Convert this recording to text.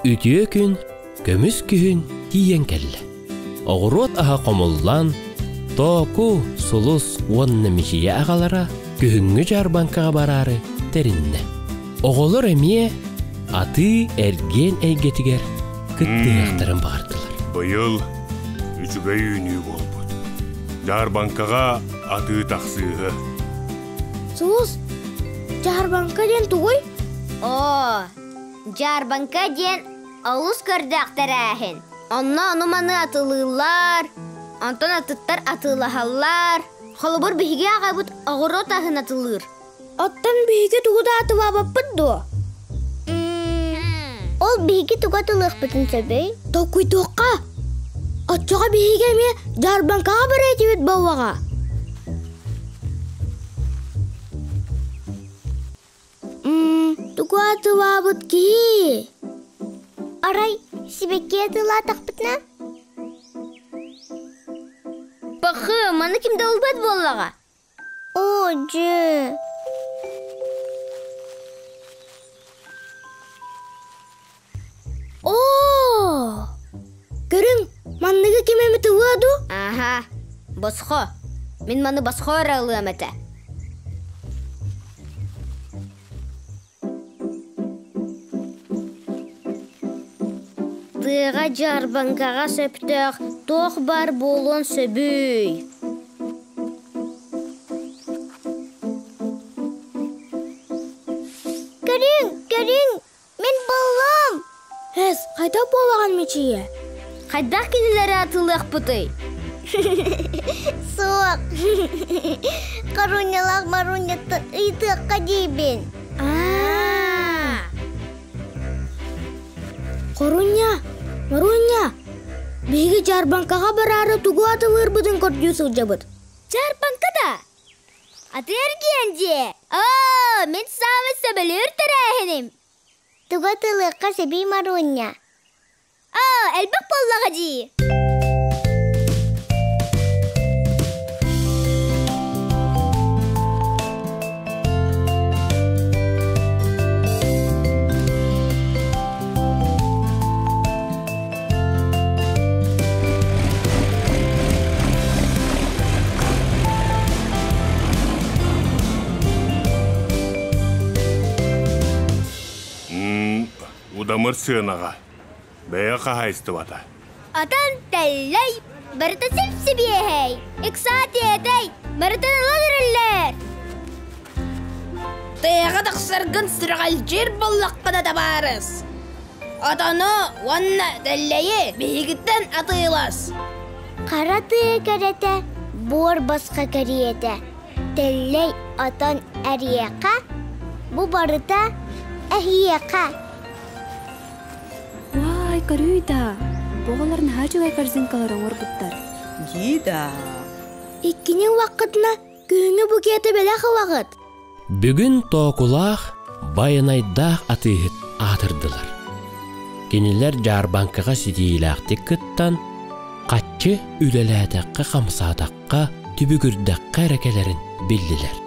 ütüö күн, көмүс күhün тиен келле. Оғырот аға қомыллан, току сулус уонны мишие ағалара күхүнгү жарбанкаға барары теринне. Оғолор эмие аты эрген эйгетигер кыттыяқтарын бардылар. Быйыл үчүгөй үйнүү болбут. Жарбанкаға аты тақсыығы. Сулус, жарбанка ден тугой? О, жарбанка ден алус көрдәқтер әхін. Онна ануманы атылылар, антон атыттар атылахалар. Холобор биһиге ағабыт ағырот ағын атылыр. Оттан биһиге тугуда атыва баппыдду. Ол биһиге туга тылық бүтін сөбей. Токуй тоққа. Отчоға биһиге ме жарбанкаға бір әйтебет бауаға. Туга атыва бұт ки. Арай, сибекке атыла тақпытна? Бақы, маны кімді ұлбет боллаға? О, жы. О! Көрің, манныға кемемі тұғаду? Аха, босқо. Мен маны босқо аралыам әті. Тыға жарбанкаға сөптіқ, тоқ бар болон сөбүй. Көрің, мен болам. Әз, қайда болаған мечие? Қайдақ кенелері атылық бұтой? Соқ. Қарунялақ маруняттан ұйтыққа дейбен. Қаруня, маруня. Бейгі жарбанкаға барары тугу атылыр бұдың көрдю сылжабыд. Жарбанка да? Аты әргенде. О, мен савы сөбілір түрәхінім. Туга тылыққа сөбей маруня. О, әлбік боллаға дей. Удамыр сынаға. Бәйі қағайсты бата. Атан тәлләй, бірді сіп-сібейхей. Иксаати әтәй, бірді ұладырылар. Тыяға тақсырғын сұрғал жер боллаққыда да барыз. Атаны, уанна тәлләйі бейгіттен атыйлас. Қараты кәрәті, бор басқа кәриеті. Тәлләй атан әрияқа, бұ барыта әхияқа. Вай, каруйда. Боғаларын хажуғай карзинкалары орбыттар. Гида. Иккенен вақытына күйіңі бүкеті бәләқі вақыт. Бүгін тоқулақ байынайдақ атыхыт атырдылар. Кенелер жарбанкаға сидейлақтық кыттан қатчы үлеләдәққа қамсадаққа түбігірдәққа әрекелерін білділер.